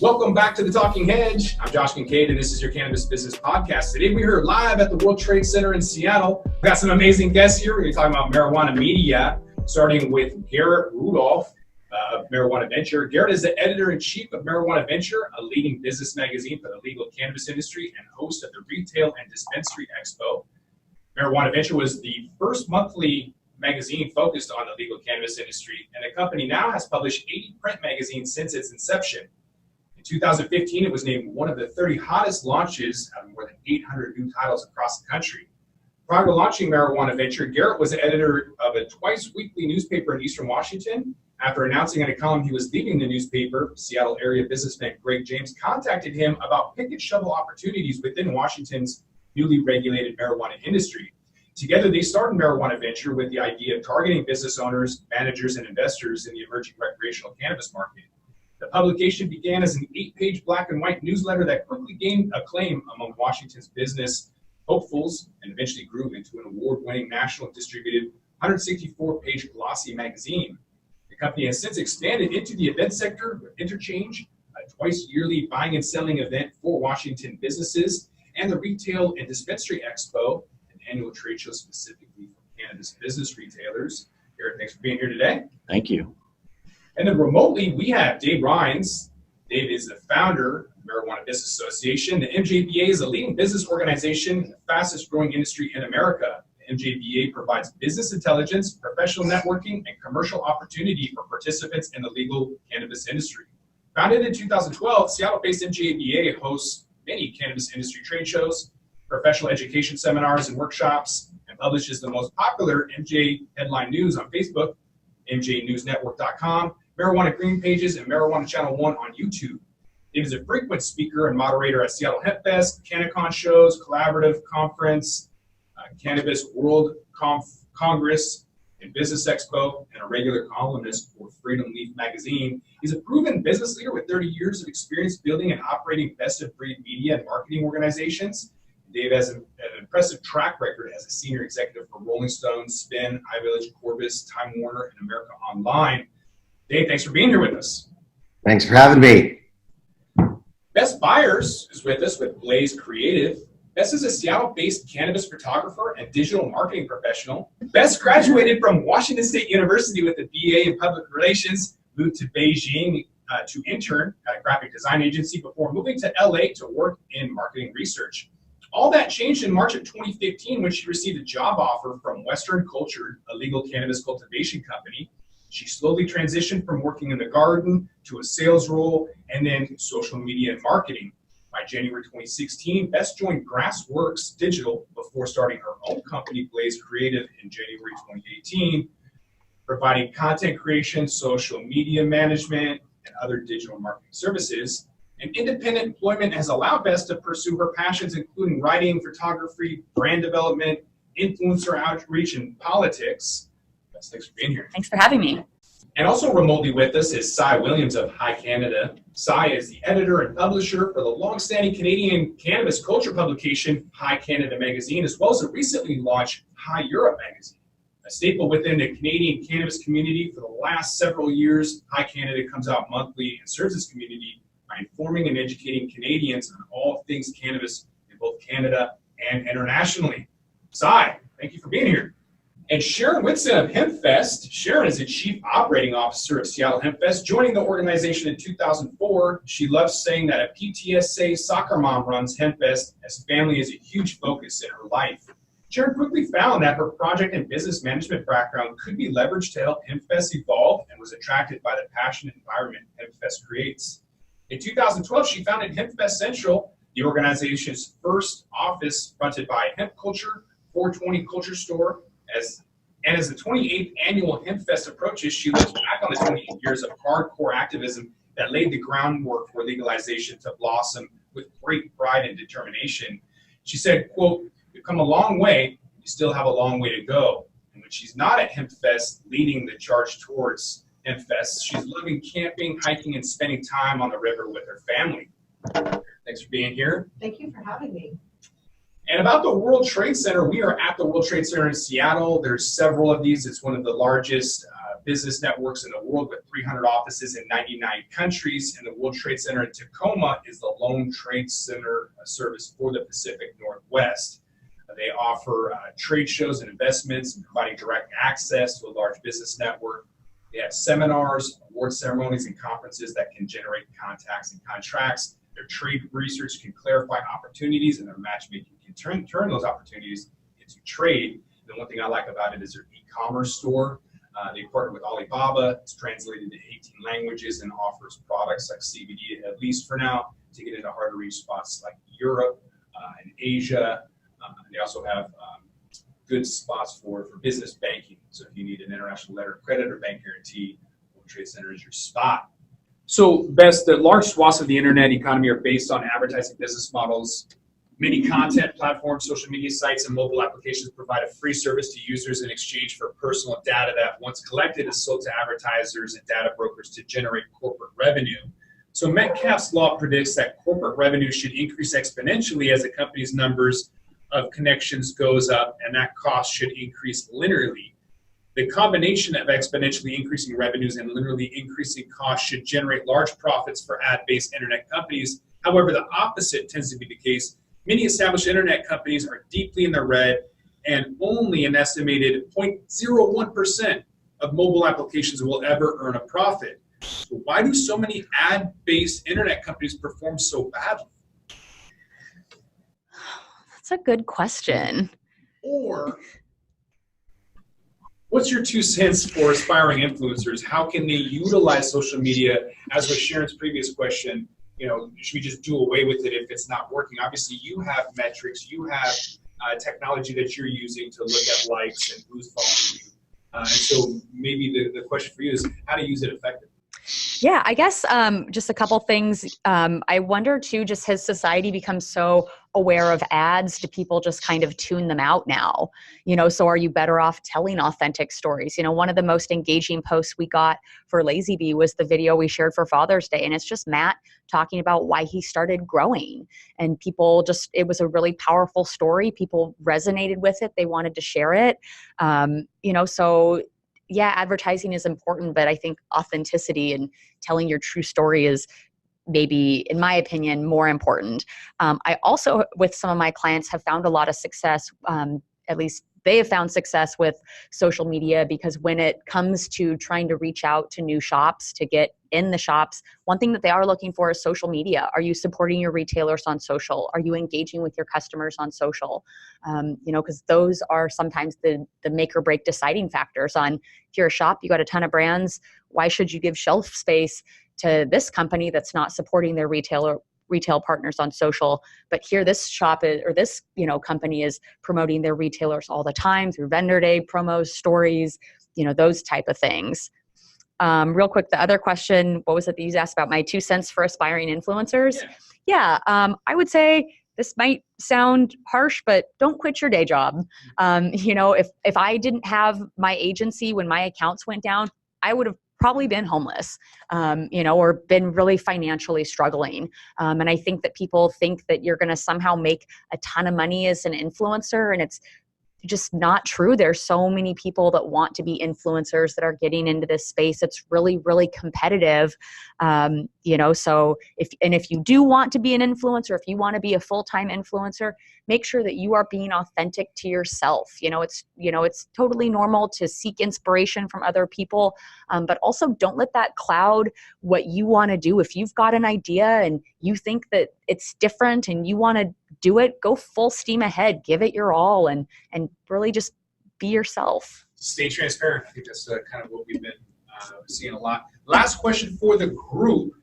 Welcome back to the Talking Hedge. I'm Josh Kincaid, and this is your Cannabis Business Podcast. Today we're here live at the World Trade Center in Seattle. We've got some amazing guests here. We're going to be talking about marijuana media, starting with Garrett Rudolph of Marijuana Venture. Garrett is the editor-in-chief of Marijuana Venture, a leading business magazine for the legal cannabis industry and host of the Retail and Dispensary Expo. Marijuana Venture was the first monthly magazine focused on the legal cannabis industry, and the company now has published 80 print magazines since its inception. In 2015, it was named one of the 30 hottest launches out of more than 800 new titles across the country. Prior to launching Marijuana Venture, Garrett was the editor of a twice-weekly newspaper in Eastern Washington. After announcing in a column he was leaving the newspaper, Seattle area businessman Greg James contacted him about pick and shovel opportunities within Washington's newly regulated marijuana industry. Together, they started Marijuana Venture with the idea of targeting business owners, managers, and investors in the emerging recreational cannabis market. The publication began as an 8-page black and white newsletter that quickly gained acclaim among Washington's business hopefuls and eventually grew into an award-winning national distributed 164-page glossy magazine. The company has since expanded into the event sector with Interchange, a twice-yearly buying and selling event for Washington businesses, and the Retail and Dispensary Expo, an annual trade show specifically for cannabis business retailers. Garrett, thanks for being here today. Thank you. And then remotely, we have Dave Rheins. Dave is the founder of the Marijuana Business Association. The MJBA is a leading business organization in the fastest growing industry in America. The MJBA provides business intelligence, professional networking, and commercial opportunity for participants in the legal cannabis industry. Founded in 2012, Seattle-based MJBA hosts many cannabis industry trade shows, professional education seminars and workshops, and publishes the most popular MJ headline news on Facebook, mjnewsnetwork.com, Marijuana Green Pages, and Marijuana Channel 1 on YouTube. Dave is a frequent speaker and moderator at Seattle Hempfest, CannaCon shows, Collaborative Conference, Cannabis World Congress, and Business Expo, and a regular columnist for Freedom Leaf magazine. He's a proven business leader with 30 years of experience building and operating best-of-breed media and marketing organizations. Dave has an impressive track record as a senior executive for Rolling Stone, Spin, iVillage, Corbis, Time Warner, and America Online. Dave, thanks for being here with us. Thanks for having me. Bess Byers is with us with Blaise Creative. Bess is a Seattle-based cannabis photographer and digital marketing professional. Bess graduated from Washington State University with a BA in public relations, moved to Beijing to intern at a graphic design agency before moving to LA to work in marketing research. All that changed in March of 2015 when she received a job offer from Western Cultured, a legal cannabis cultivation company. She slowly transitioned from working in the garden to a sales role and then social media and marketing. By January 2016, Bess joined Grassworks Digital before starting her own company, Blaise Creative, in January 2018, providing content creation, social media management, and other digital marketing services. And independent employment has allowed Bess to pursue her passions, including writing, photography, brand development, influencer outreach, and politics. Bess, thanks for being here. Thanks for having me. And also remotely with us is Cy Williams of Hi Canada. Cy is the editor and publisher for the long-standing Canadian cannabis culture publication, Hi Canada Magazine, as well as the recently launched Hi Europe Magazine. A staple within the Canadian cannabis community for the last several years, Hi Canada comes out monthly and serves its community by informing and educating Canadians on all things cannabis in both Canada and internationally. Cy, thank you for being here. And Sharon Whitson of Hempfest. Sharon is the Chief Operating Officer of Seattle Hempfest, joining the organization in 2004. She loves saying that a PTSA soccer mom runs Hempfest, as family is a huge focus in her life. Sharon quickly found that her project and business management background could be leveraged to help Hempfest evolve and was attracted by the passionate environment Hempfest creates. In 2012, she founded Hempfest Central, the organization's first office fronted by Hemp Culture, 420 Culture Store. As the 28th annual Hempfest approaches, she looks back on the 28 years of hardcore activism that laid the groundwork for legalization to blossom with great pride and determination. She said, quote, "We've come a long way, we still have a long way to go." And when she's not at Hempfest leading the charge towards Hempfest, she's loving camping, hiking, and spending time on the river with her family. Thanks for being here. Thank you for having me. And about the World Trade Center, we are at the World Trade Center in Seattle. There's several of these. It's one of the largest business networks in the world with 300 offices in 99 countries, and the World Trade Center in Tacoma is the lone trade center service for the Pacific Northwest. They offer trade shows and investments and providing direct access to a large business network. They have seminars, award ceremonies, and conferences that can generate contacts and contracts. Their trade research can clarify opportunities, and their matchmaking can turn those opportunities into trade. The one thing I like about it is their e-commerce store. They partner with Alibaba. It's translated to 18 languages and offers products like CBD, at least for now, to get into hard-to-reach spots like Europe and Asia. They also have good spots for business banking. So if you need an international letter of credit or bank guarantee, World Trade Center is your spot. So, Bess, the large swaths of the internet economy are based on advertising business models. Many content platforms, social media sites, and mobile applications provide a free service to users in exchange for personal data that, once collected, is sold to advertisers and data brokers to generate corporate revenue. So Metcalfe's law predicts that corporate revenue should increase exponentially as a company's numbers of connections goes up, and that cost should increase linearly. The combination of exponentially increasing revenues and linearly increasing costs should generate large profits for ad-based internet companies. However, the opposite tends to be the case. Many established internet companies are deeply in the red, and only an estimated 0.01% of mobile applications will ever earn a profit. So why do so many ad-based internet companies perform so badly? That's a good question. Or what's your 2 cents for aspiring influencers? How can they utilize social media? As with Sharon's previous question, should we just do away with it if it's not working? Obviously, you have metrics, you have technology that you're using to look at likes and who's following you. And so maybe the question for you is how to use it effectively. Yeah, I guess just a couple things. I wonder too, just has society become so aware of ads? Do people just kind of tune them out now? So are you better off telling authentic stories? One of the most engaging posts we got for Lazy Bee was the video we shared for Father's Day. And it's just Matt talking about why he started growing. And people it was a really powerful story. People resonated with it. They wanted to share it. So yeah, advertising is important, but I think authenticity and telling your true story is maybe, in my opinion, more important. I also, with some of my clients, have found a lot of success, at least they have found success with social media, because when it comes to trying to reach out to new shops, to get in the shops, one thing that they are looking for is social media. Are you supporting your retailers on social? Are you engaging with your customers on social? Because those are sometimes the make or break deciding factors on, if you're a shop, you got a ton of brands, why should you give shelf space to this company that's not supporting their retail partners on social, but here this shop or this company is promoting their retailers all the time through vendor day promos, stories, those type of things. Real quick, the other question, what was it that you asked about? My 2 cents for aspiring influencers? Yeah, I would say this might sound harsh, but don't quit your day job. If I didn't have my agency when my accounts went down, I would have probably been homeless, or been really financially struggling. And I think that people think that you're going to somehow make a ton of money as an influencer, and it's just not true. There's so many people that want to be influencers that are getting into this space. It's really, really competitive. So if you do want to be an influencer, if you want to be a full-time influencer, make sure that you are being authentic to yourself. It's totally normal to seek inspiration from other people, but also don't let that cloud what you want to do. If you've got an idea and you think that it's different and you want to do it, go full steam ahead, give it your all, and really just be yourself. Stay transparent. I think that's kind of what we've been seeing a lot. Last question for the group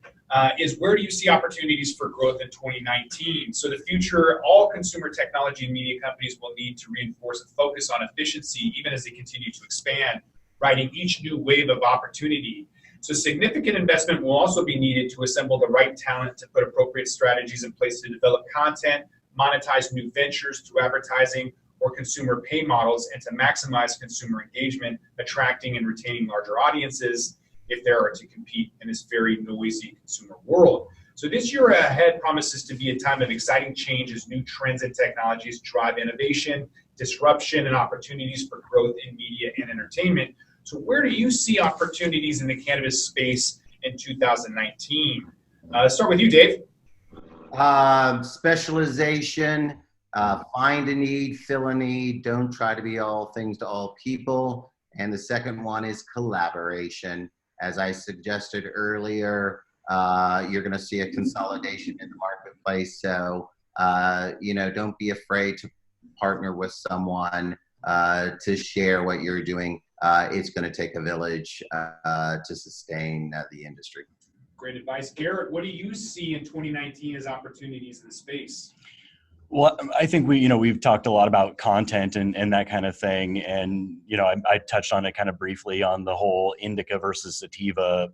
is, where do you see opportunities for growth in 2019? So the future, all consumer technology and media companies will need to reinforce a focus on efficiency, even as they continue to expand, riding each new wave of opportunity. So significant investment will also be needed to assemble the right talent to put appropriate strategies in place to develop content, monetize new ventures through advertising or consumer pay models, and to maximize consumer engagement, attracting and retaining larger audiences if they are to compete in this very noisy consumer world. So this year ahead promises to be a time of exciting change as new trends and technologies drive innovation, disruption, and opportunities for growth in media and entertainment. So where do you see opportunities in the cannabis space in 2019? Let's start with you, Dave. Specialization, find a need, fill a need, don't try to be all things to all people. And the second one is collaboration. As I suggested earlier, you're going to see a consolidation in the marketplace. So, don't be afraid to partner with someone to share what you're doing. It's going to take a village to sustain the industry. Great advice. Garrett, what do you see in 2019 as opportunities in the space? Well, I think we've talked a lot about content and that kind of thing. And, I touched on it kind of briefly on the whole indica versus sativa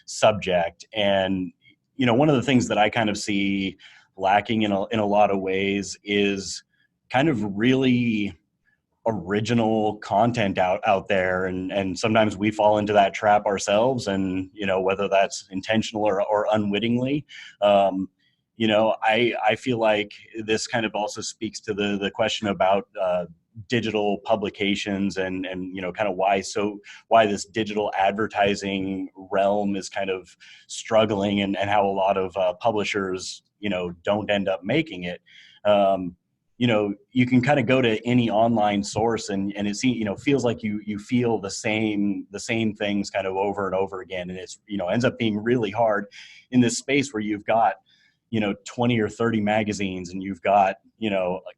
subject. And, one of the things that I kind of see lacking in a lot of ways is kind of really original content out there. And sometimes we fall into that trap ourselves, and, whether that's intentional or unwittingly. I feel like this kind of also speaks to the question about digital publications and kind of why this digital advertising realm is kind of struggling, and how a lot of publishers, don't end up making it. You can kind of go to any online source and it feels like you feel the same things kind of over and over again. And it's, ends up being really hard in this space where you've got, 20 or 30 magazines, and you've got,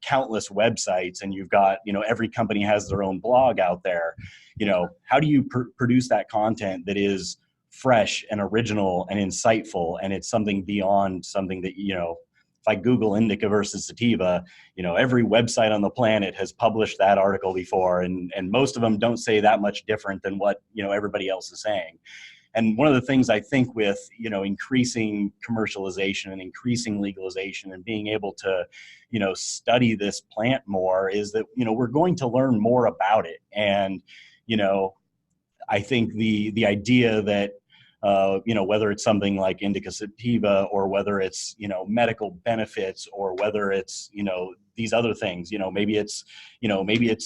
countless websites, and you've got, every company has their own blog out there. How do you produce that content that is fresh and original and insightful, and it's something beyond something that, if I Google indica versus sativa, every website on the planet has published that article before, and most of them don't say that much different than what, everybody else is saying. And one of the things I think with, increasing commercialization and increasing legalization and being able to, study this plant more is that, we're going to learn more about it. And, I think the idea that, whether it's something like indica sativa, or whether it's, medical benefits, or whether it's, these other things, maybe it's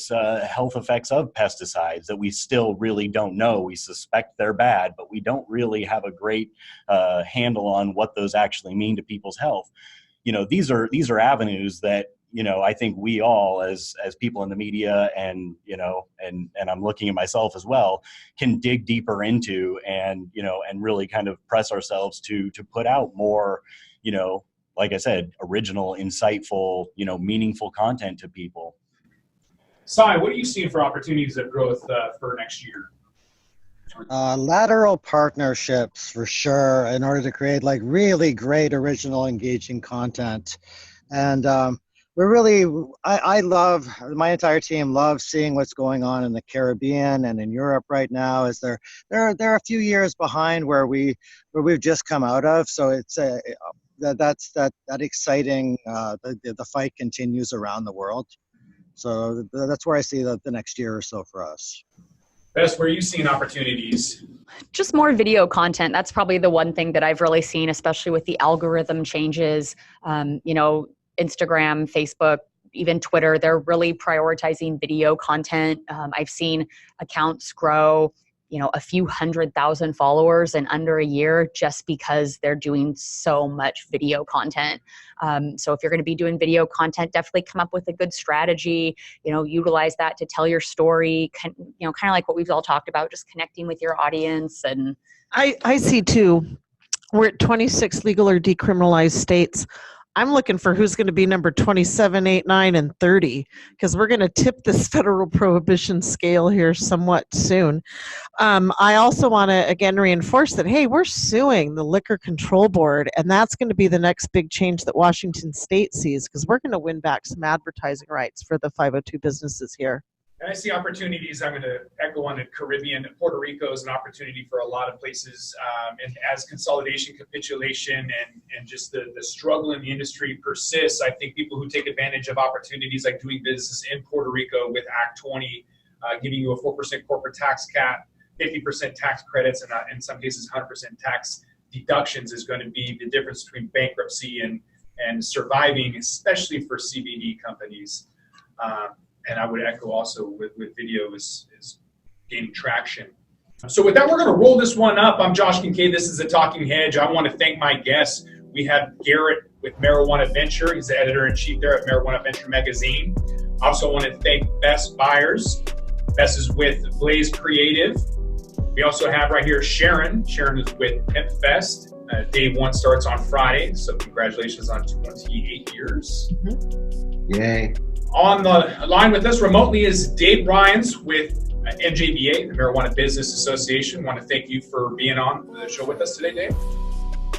health effects of pesticides that we still really don't know. We suspect they're bad, but we don't really have a great handle on what those actually mean to people's health. These are avenues that, I think we all as people in the media and I'm looking at myself as well, can dig deeper into and really kind of press ourselves to put out more, like I said, original, insightful, meaningful content to people. Sai, what are you seeing for opportunities of growth for next year? Lateral partnerships for sure, in order to create like really great, original, engaging content. And I love, my entire team loves seeing what's going on in the Caribbean and in Europe right now. Is they're a few years behind where we've just come out of. So it's that's exciting. The fight continues around the world. So that's where I see the next year or so for us. Bess, where are you seeing opportunities? Just more video content. That's probably the one thing that I've really seen, especially with the algorithm changes. Instagram, Facebook, even Twitter, they're really prioritizing video content. I've seen accounts grow, a few 100,000 followers in under a year just because they're doing so much video content. So if you're going to be doing video content, definitely come up with a good strategy, utilize that to tell your story, kind of like what we've all talked about, just connecting with your audience. And I see too, we're at 26 legal or decriminalized states. I'm looking for who's going to be number 27, 8, 9, and 30, because we're going to tip this federal prohibition scale here somewhat soon. I also want to, again, reinforce that, hey, we're suing the Liquor Control Board, and that's going to be the next big change that Washington State sees, because we're going to win back some advertising rights for the 502 businesses here. And I see opportunities. I'm going to echo on the Caribbean. Puerto Rico is an opportunity for a lot of places. And as consolidation, capitulation, and just the struggle in the industry persists, I think people who take advantage of opportunities like doing business in Puerto Rico with Act 20, giving you a 4% corporate tax cap, 50% tax credits, and in some cases 100% tax deductions is going to be the difference between bankruptcy and surviving, especially for CBD companies. And I would echo also with video is gaining traction. So with that, we're going to roll this one up. I'm Josh Kincaid. This is the Talking Hedge. I want to thank my guests. We have Garrett with Marijuana Venture. He's the editor-in-chief there at Marijuana Venture magazine. I also want to thank Bess Byers. Bess is with Blaise Creative. We also have right here Sharon. Sharon is with Hempfest. Day one starts on Friday, so congratulations on 28 years. Yay. On the line with us remotely is Dave Rheins with MJBA, the Marijuana Business Association. I want to thank you for being on the show with us today, Dave.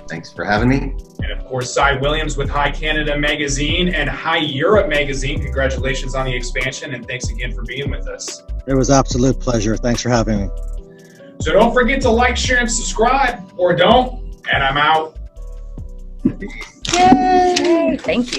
Thanks for having me. And of course, Cy Williams with High Canada Magazine and High Europe Magazine. Congratulations on the expansion, and thanks again for being with us. It was an absolute pleasure. Thanks for having me. So don't forget to like, share, and subscribe, or don't. And I'm out. Yay! Thank you.